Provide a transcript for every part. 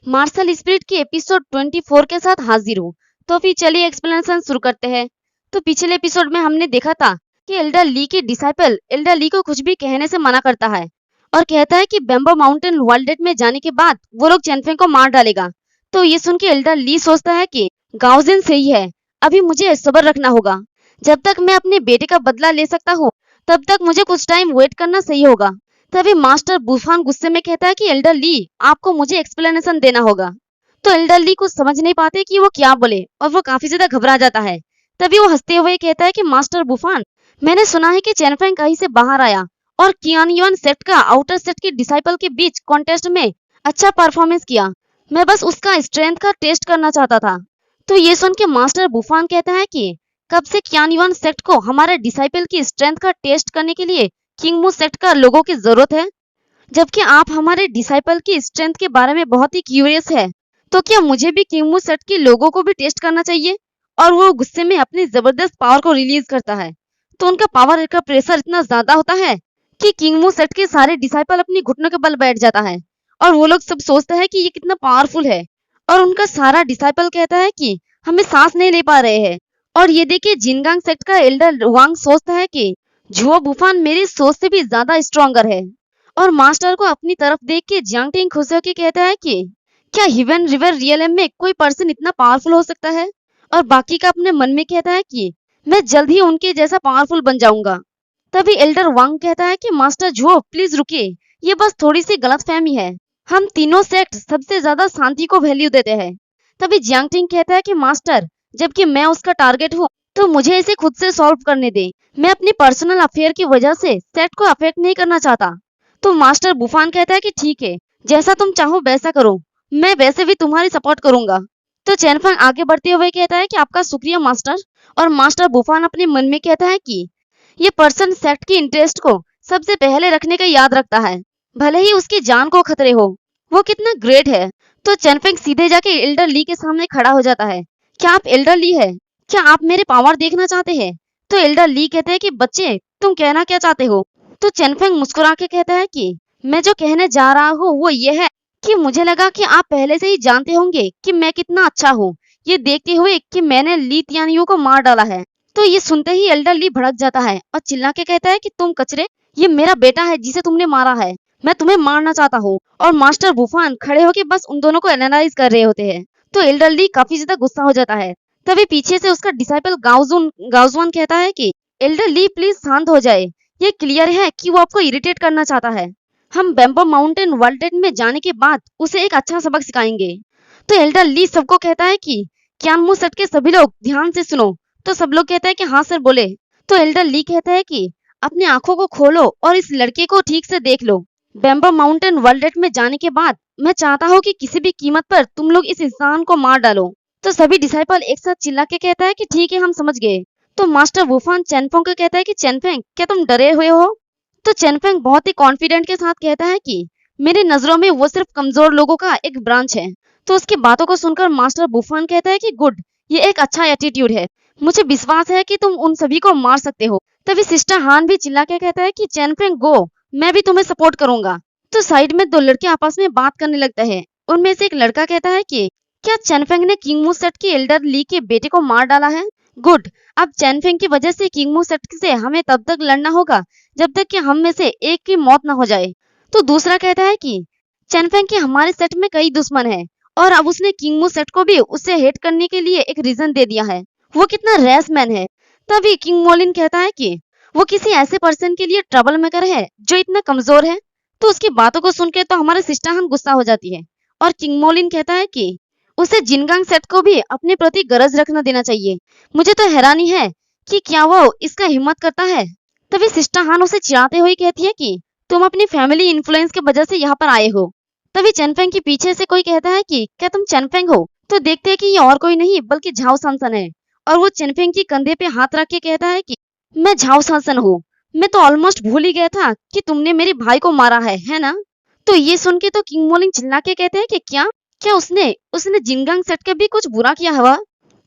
Martial spirit के episode 24 के साथ हाजिर हूँ। तो फिर चलिए एक्सप्लेनेशन शुरू करते हैं। तो पिछले एपिसोड में हमने देखा था कि एल्डर ली की डिसाइपल एल्डर ली को कुछ भी कहने से मना करता है और कहता है कि बेम्बो माउंटेन वर्ल्ड में जाने के बाद वो लोग चेनफेंग को मार डालेगा। तो ये सुन के एल्डर ली सोचता है कि गाओजिन सही है, अभी मुझे सब्र रखना होगा। जब तक मैं अपने बेटे का बदला ले सकता हूँ तब तक मुझे कुछ टाइम वेट करना सही होगा। तभी मास्टर बुफान गुस्से में कहता है कि एल्डर ली, आपको मुझे एक्सप्लेनेशन देना होगा। तो एल्डर ली कुछ समझ नहीं पाते कि वो क्या बोले और वो काफी ज्यादा घबरा जाता है। तभी वो हंसते हुए कहता है कि मास्टर बुफान, मैंने सुना है कि चेनफेंग कहीं से बाहर आया और कियानयुआन सेक्ट का आउटर सेक्ट के डिसाइपल के बीच कॉन्टेस्ट में अच्छा परफॉर्मेंस किया। मैं बस उसका स्ट्रेंथ का टेस्ट करना चाहता था। तो ये सुन के मास्टर बुफान कहता है कि कब से कियानयुआन सेक्ट को हमारे डिसाइपल की स्ट्रेंथ का टेस्ट करने के लिए किंगमू सेक्ट का लोगों की जरूरत है, जबकि आप हमारे डिसाइपल की स्ट्रेंथ के बारे में बहुत ही क्यूरियस है। तो क्या मुझे भी किंगमू सेक्ट के लोगों को भी टेस्ट करना चाहिए? और वो गुस्से में अपनी जबरदस्त पावर को रिलीज करता है। तो उनका पावर का प्रेशर इतना ज्यादा होता है कि किंगमू सेक्ट के सारे डिसाइपल अपनी घुटनों के बल बैठ जाता है और वो लोग सब सोचते हैं कि ये कितना पावरफुल है। और उनका सारा डिसाइपल कहता है कि हमें सांस नहीं ले पा रहे हैं। और ये देखिए जिनगांग सेक्ट का एल्डर वांग सोचता है कि झुओ बुफान मेरी सोच से भी ज्यादा स्ट्रॉन्गर है। और मास्टर को अपनी तरफ देख के जियांगटिंग खुश होकर कहता है कि क्या हिवन रिवर रियल में कोई पर्सन इतना पावरफुल हो सकता है? और बाकी का अपने मन में कहता है कि मैं जल्द ही उनके जैसा पावरफुल बन जाऊंगा। तभी एल्डर वांग कहता है कि मास्टर झुओ प्लीज रुकिए, ये बस थोड़ी सी गलतफहमी है। हम तीनों सेक्ट सबसे ज्यादा शांति को वैल्यू देते हैं। तभी जियांगटिंग कहता है कि मास्टर, जबकि मैं उसका टारगेट हूँ तो मुझे इसे खुद से सॉल्व करने दे। मैं अपनी पर्सनल अफेयर की वजह से सेट को अफेक्ट नहीं करना चाहता। तो मास्टर बुफान कहता है कि ठीक है, जैसा तुम चाहो वैसा करो, मैं वैसे भी तुम्हारी सपोर्ट करूंगा। तो चेनफेंग आगे बढ़ते हुए कहता है कि आपका शुक्रिया मास्टर। और मास्टर बुफान अपने मन में कहता है कि ये पर्सन सेक्ट की इंटरेस्ट को सबसे पहले रखने का याद रखता है, भले ही उसकी जान को खतरे हो। वो कितना ग्रेट है। तो चेनफेंग सीधे जाके एल्डर ली के सामने खड़ा हो जाता है। क्या आप एल्डर ली है? क्या आप मेरे पावर देखना चाहते हैं? तो एल्डर ली कहते हैं कि बच्चे, तुम कहना क्या चाहते हो? तो चेनफेंग मुस्कुरा के कहता है कि मैं जो कहने जा रहा हूँ वो ये है कि मुझे लगा कि आप पहले से ही जानते होंगे कि मैं कितना अच्छा हूँ, ये देखते हुए कि मैंने ली तियानियो को मार डाला है। तो ये सुनते ही एल्डर ली भड़क जाता है और चिल्ला के कहता है कि तुम कचरे, ये मेरा बेटा है जिसे तुमने मारा है, मैं तुम्हें मारना चाहता हूँ। और मास्टर बुफान खड़े होकर बस उन दोनों को एनालाइज कर रहे होते हैं। तो एल्डर ली काफी ज्यादा गुस्सा हो जाता है। तभी पीछे से उसका डिसाइपल गाउजुआन कहता है कि एल्डर ली प्लीज शांत हो जाए, ये क्लियर है कि वो आपको इरिटेट करना चाहता है। हम बेम्बो माउंटेन वर्ल्ड में जाने के बाद उसे एक अच्छा सबक सिखाएंगे। तो एल्डर ली सबको कहता है कि कियानमू सेक्ट के सभी लोग ध्यान से सुनो। तो सब लोग कहते हैं कि हाँ सर बोले। तो एल्डर ली कहता है कि अपनी आंखों को खोलो और इस लड़के को ठीक से देख लो। बेम्बो माउंटेन वर्ल्ड में जाने के बाद मैं चाहता हूँ कि किसी भी कीमत पर तुम लोग इस इंसान को मार डालो। तो सभी डिसाइपल एक साथ चिल्ला के कहता है कि ठीक है, हम समझ गए। तो मास्टर वुफान चेनफेंग को कहता है कि चेनफेंग, क्या तुम डरे हुए हो? तो चेनफेंग बहुत ही कॉन्फिडेंट के साथ कहता है कि मेरी नजरों में वो सिर्फ कमजोर लोगों का एक ब्रांच है। तो उसकी बातों को सुनकर मास्टर बुफान कहता है कि गुड, ये एक अच्छा एटीट्यूड है, मुझे विश्वास है कि तुम उन सभी को मार सकते हो। तभी सिस्टर हान भी चिल्ला के कहता है कि चेनफेंग गो, मैं भी तुम्हें सपोर्ट करूंगा। तो साइड में दो लड़के आपस में बात करने लगते हैं। उनमें से एक लड़का कहता है कि क्या चेनफेंग ने किंगमू सेक्ट के एल्डर ली के बेटे को मार डाला है? गुड, अब चेनफेंग की वजह से किंगमू सेक्ट से हमें तब तक लड़ना होगा जब तक कि हम में से एक की मौत न हो जाए। तो दूसरा कहता है कि चेनफेंग के हमारे सेट में कई दुश्मन है और अब उसने किंगमू सेट को भी उससे हेट करने के लिए एक रीजन दे दिया है। वो कितना रेस मैन है। तभी किंग मोलिन कहता है कि वो किसी ऐसे पर्सन के लिए ट्रबल मेकर है जो इतना कमजोर है। तो उसकी बातों को सुनकर तो हमारे सिस्टर हान गुस्सा हो जाती है और किंग मोलिन कहता है कि उसे जिनगांग सेट को भी अपने प्रति गरज रखना देना चाहिए। मुझे तो हैरानी है कि क्या वो इसका हिम्मत करता है। तभी सिस्टर हान उसे चिढ़ाते हुए कहती है कि तुम अपनी फैमिली इन्फ्लुएंस की वजह से यहाँ पर आए हो। तभी चेनफेंग के पीछे से कोई कहता है कि क्या तुम चेनफेंग हो? तो देखते हैं कि ये और कोई नहीं बल्कि झाओ सांसन है। और वो चेनफेंग की कंधे पे हाथ रख के कहता है कि मैं झाओ सांसन हूँ, मैं तो ऑलमोस्ट भूल ही गया था कि तुमने मेरे भाई को मारा है ना? तो ये सुन के तो किंग मोलिंग चिल्ला के कहते हैं कि क्या क्या उसने जिनगांग सेट के भी कुछ बुरा किया हुआ?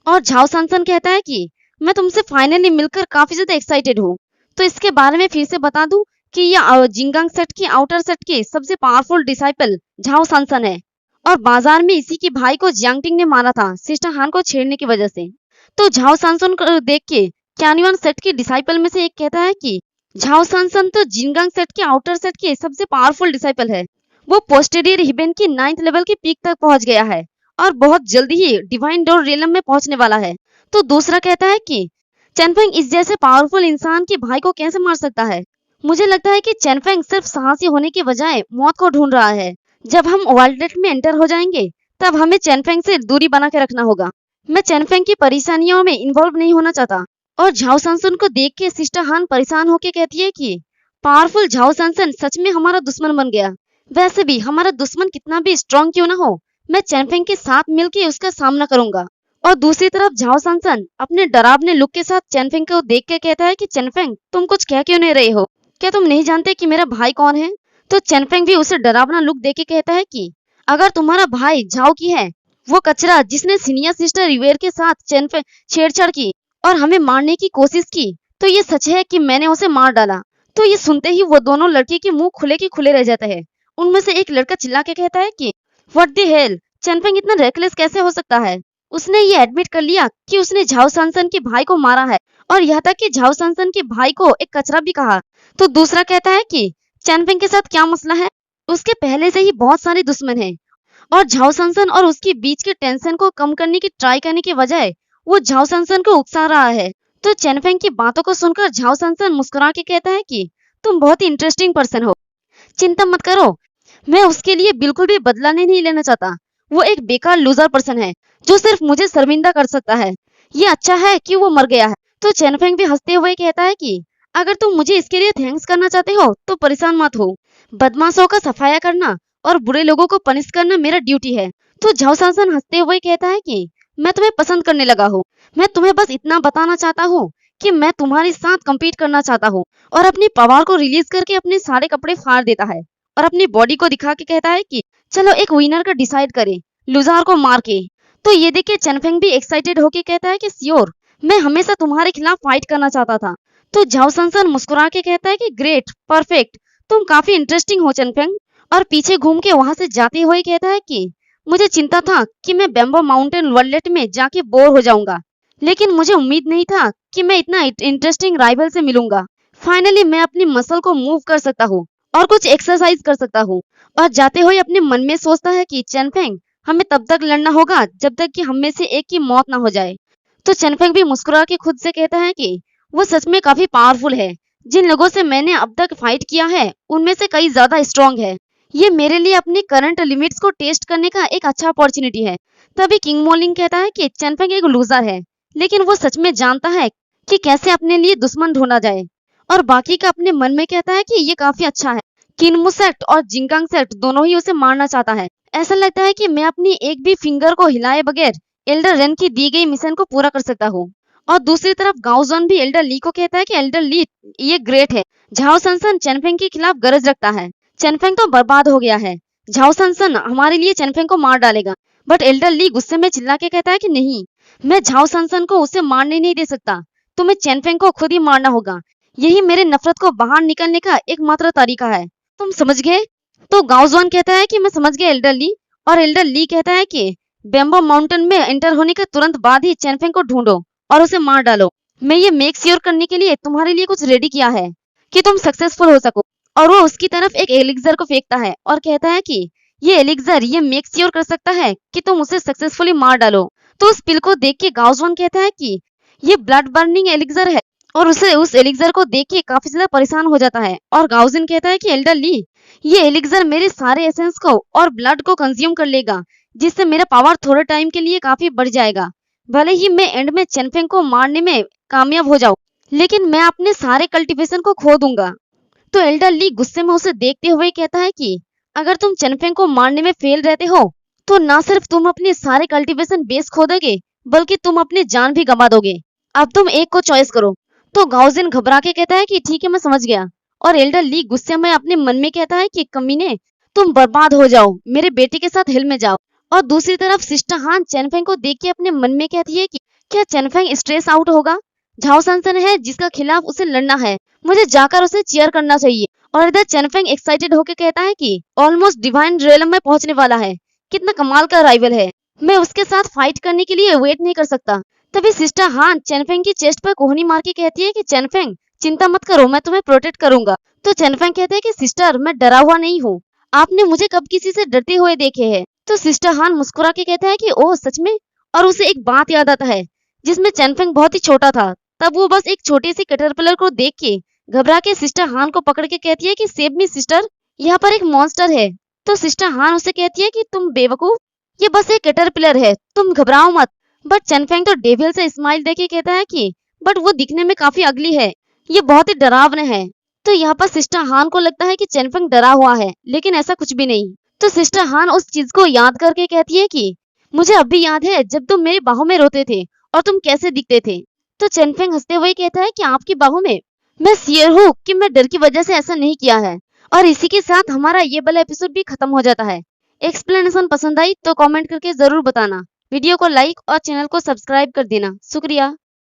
और झाओ सांसन कहता है कि मैं तुमसे फाइनली मिलकर काफी ज्यादा एक्साइटेड हूँ। तो इसके बारे में फिर से बता दूं कि यह जिनगांग सेट की आउटर सेट की सबसे पावरफुल डिसाइपल झाओ सांसन है और बाजार में इसी के भाई को जियांगटिंग ने मारा था सिस्टर हान को छेड़ने की वजह से। तो झाओ सांसन को देख के क्यान्युआन सेट के डिसाइपल में से एक कहता है कि झाओ सांसन तो जिनगांग सेट के आउटर सेट के सबसे पावरफुल डिसाइपल है। वो पोस्टेरियर हिबेन की 9th लेवल के पीक तक पहुंच गया है और बहुत जल्दी ही डिवाइन डोर रियलम में पहुंचने वाला है। तो दूसरा कहता है कि चेनफेंग इस जैसे पावरफुल इंसान के भाई को कैसे मार सकता है। मुझे लगता है कि चेनफेंग सिर्फ साहसी होने के बजाय मौत को ढूंढ रहा है। जब हम वर्ल्ड में एंटर हो जाएंगे तब हमें चेनफेंग से दूरी बना के रखना होगा। मैं चेनफेंग की परेशानियों में इन्वॉल्व नहीं होना चाहता। और झाओ सांसन को देख के सिस्टर हान परेशान होके कहती है कि पावरफुल झाओ सांसन सच में हमारा दुश्मन बन गया। वैसे भी हमारा दुश्मन कितना भी स्ट्रांग क्यों ना हो, मैं चेनफेंग के साथ मिलके उसका सामना करूंगा। और दूसरी तरफ झाओ सांसन अपने डरावने लुक के साथ चेनफेंग को देख के कहता है कि चेनफेंग तुम कुछ कह क्यों नहीं रहे हो, क्या तुम नहीं जानते कि मेरा भाई कौन है। तो चेनफेंग भी उसे डरावना लुक देके कहता है कि अगर तुम्हारा भाई झाओ की है, वो कचरा जिसने सीनियर सिस्टर रिवेर के साथ चेनफेंग छेड़छाड़ की और हमें मारने की कोशिश की, तो ये सच है कि मैंने उसे मार डाला। तो ये सुनते ही वो दोनों लड़के के मुंह खुले के खुले रह जाते हैं। उनमें से एक लड़का चिल्ला के कहता है कि व्हाट द हेल, चेनफेंग इतना रेकलेस कैसे हो सकता है। उसने ये एडमिट कर लिया कि उसने झाओ सांसन के भाई को मारा है और यहाँ तक कि झाओ सांसन के भाई को एक कचरा भी कहा। तो दूसरा कहता है कि चेनफेंग के साथ क्या मसला है, उसके पहले से ही बहुत सारे दुश्मन हैं और झाओ सांसन और उसके बीच के टेंशन को कम करने की ट्राई करने के बजाय वो झाओ सांसन को उकसा रहा है। तो चेनफेंग की बातों को सुनकर झाओ सांसन मुस्कुरा के कहता है कि तुम बहुत ही इंटरेस्टिंग पर्सन हो, चिंता मत करो, मैं उसके लिए बिल्कुल भी बदला नहीं लेना चाहता। वो एक बेकार लूजर पर्सन है जो सिर्फ मुझे शर्मिंदा कर सकता है। ये अच्छा है कि वो मर गया है। तो चेनफेंग भी हंसते हुए कहता है कि अगर तुम मुझे इसके लिए थैंक्स करना चाहते हो तो परेशान मत हो, बदमाशों का सफाया करना और बुरे लोगों को पनिश करना मेरा ड्यूटी है। तो झाओ सांसन हंसते हुए कहता है कि मैं तुम्हें पसंद करने लगा हूँ, मैं तुम्हें बस इतना बताना चाहता हूँ कि मैं तुम्हारे साथ कम्पीट करना चाहता हूँ। और अपनी पावर को रिलीज करके अपने सारे कपड़े फाड़ देता है और अपनी बॉडी को दिखा के कहता है कि चलो एक विनर का डिसाइड करें, लूजर को मार के। तो ये देख के चेनफेंग भी एक्साइटेड होके कहता है कि श्योर, मैं हमेशा तुम्हारे खिलाफ फाइट करना चाहता था। तो झाओ सांसन मुस्कुरा के कहता है कि ग्रेट, परफेक्ट, तुम काफी इंटरेस्टिंग हो चेनफेंग। और पीछे घूम के वहां से जाते हुए कहता है कि मुझे चिंता था कि मैं बैम्बो माउंटेन वर्ल्ड में जाके बोर हो जाऊंगा, लेकिन मुझे उम्मीद नहीं था कि मैं इतना इंटरेस्टिंग राइवल से मिलूंगा। फाइनली मैं अपनी मसल को मूव कर सकता हूँ और कुछ एक्सरसाइज कर सकता हूँ। और जाते हुए अपने मन में सोचता है कि चेनफेंग हमें तब तक लड़ना होगा जब तक कि हम में से एक की मौत ना हो जाए। तो चेनफेंग भी मुस्कुरा के खुद से कहता है कि वो सच में काफी पावरफुल है। जिन लोगों से मैंने अब तक फाइट किया है उनमें से कई ज्यादा स्ट्रांग है। ये मेरे लिए अपनी करंट लिमिट्स को टेस्ट करने का एक अच्छा अपॉर्चुनिटी है। तभी किंग मोलिंग कहता है कि चेनफेंग एक लूजर है, लेकिन वो सच में जानता है कि कैसे अपने लिए दुश्मन ढूंढा जाए। और बाकी का अपने मन में कहता है कि ये काफी अच्छा है। किनमू सेक्ट और जिंगांग सेक्ट दोनों ही उसे मारना चाहता है। ऐसा लगता है कि मैं अपनी एक भी फिंगर को हिलाए बगैर एल्डर रेन की दी गई मिशन को पूरा कर सकता हूँ। और दूसरी तरफ गाओजन भी एल्डर ली को कहता है कि एल्डर ली ये ग्रेट है। झाओ सांसन चेनफेंग के खिलाफ गरज रखता है। चेनफेंग तो बर्बाद हो गया है, झाओ सांसन हमारे लिए चेनफेंग को मार डालेगा। बट एल्डर ली गुस्से में चिल्ला के कहता है कि नहीं, मैं झाओ सांसन को उसे मारने नहीं दे सकता, तुम्हें चेनफेंग को खुद ही मारना होगा। यही मेरे नफरत को बाहर निकलने का एकमात्र तरीका है, तुम समझ गए। तो गाओजन कहता है कि मैं समझ गया एल्डर ली। और एल्डर ली कहता है कि बैम्बो माउंटेन में एंटर होने के तुरंत बाद ही चेनफेंग को ढूंढो और उसे मार डालो। मैं ये मेक श्योर करने के लिए तुम्हारे लिए कुछ रेडी किया है कि तुम सक्सेसफुल हो सको। और वो उसकी तरफ एक एलिक्सर को फेंकता है और कहता है कि ये एलिक्सर ये मेक श्योर कर सकता है कि तुम उसे सक्सेसफुली मार डालो। तो उस पिल को देख के गाओजन कहता है कि ये ब्लड बर्निंग एलिक्सर है और उसे उस एलिक्सर को देख के काफी ज्यादा परेशान हो जाता है। और गाओजन कहता है कि एल्डर ली, ये एलिक्सर मेरे सारे एसेंस को और ब्लड को कंज्यूम कर लेगा, जिससे मेरा पावर थोड़े टाइम के लिए काफी बढ़ जाएगा। भले ही मैं एंड में चेनफेंग को मारने में कामयाब हो जाऊं, लेकिन मैं अपने सारे कल्टीवेशन को खो दूंगा। तो एल्डर ली गुस्से में उसे देखते हुए कहता है कि अगर तुम चेनफेंग को मारने में फेल रहते हो तो ना सिर्फ तुम अपने सारे कल्टीवेशन बेस खो दोगे, बल्कि तुम अपनी जान भी गंवा दोगे। अब तुम एक को चॉइस करो। तो गाओजन घबरा के कहता है कि ठीक है, मैं समझ गया। और एल्डर ली गुस्से में अपने मन में कहता है कि कमीने, तुम बर्बाद हो जाओ, मेरे बेटे के साथ हिल में जाओ। और दूसरी तरफ सिस्टर हान चेनफेंग को देख के अपने मन में कहती है कि क्या चेनफेंग स्ट्रेस आउट होगा। झाओ सांसन है जिसका खिलाफ उसे लड़ना है, मुझे जाकर उसे चीयर करना चाहिए। और इधर चेनफेंग एक्साइटेड होकर कहता है कि ऑलमोस्ट डिवाइन रियलम में पहुंचने वाला है, कितना कमाल का राइवल है, मैं उसके साथ फाइट करने के लिए वेट नहीं कर सकता। तभी सिस्टर हान चेनफेंग की चेस्ट पर कोहनी मार के कहती है कि चेनफेंग चिंता मत करो, मैं तुम्हें प्रोटेक्ट करूंगा। तो चेनफेंग कहते हैं कि सिस्टर मैं डरा हुआ नहीं हूँ, आपने मुझे कब किसी से डरते हुए देखे हैं। तो सिस्टर हान मुस्कुरा के कहते हैं कि ओह सच में। और उसे एक बात याद आता है जिसमें चेनफेंग बहुत ही छोटा था, तब वो बस एक छोटी सी कैटरपिलर को देख के घबरा के सिस्टर हान को पकड़ के कहती है कि सेव मी सिस्टर, यहाँ पर एक मॉन्स्टर है। तो सिस्टर हान उसे कहती है कि तुम बेवकूफ, ये बस एक कैटरपिलर है, तुम घबराओ मत। बट चेनफेंग तो डेविल से स्माइल देके कहता है कि बट वो दिखने में काफी अगली है, ये बहुत ही डरावना है। तो यहाँ पर सिस्टर हान को लगता है कि चेनफेंग डरा हुआ है, लेकिन ऐसा कुछ भी नहीं। तो सिस्टर हान उस चीज को याद करके कहती है कि मुझे अब भी याद है जब तुम मेरी बाहों में रोते थे और तुम कैसे दिखते थे। तो चेनफेंग हंसते हुए कहता है कि आपकी बाहों में, मैं सियर हूँ कि मैं डर की वजह से ऐसा नहीं किया है। और इसी के साथ हमारा ये वाला एपिसोड भी खत्म हो जाता है। एक्सप्लेनेशन पसंद आई तो कमेंट करके जरूर बताना, वीडियो को लाइक और चैनल को सब्सक्राइब कर देना। शुक्रिया।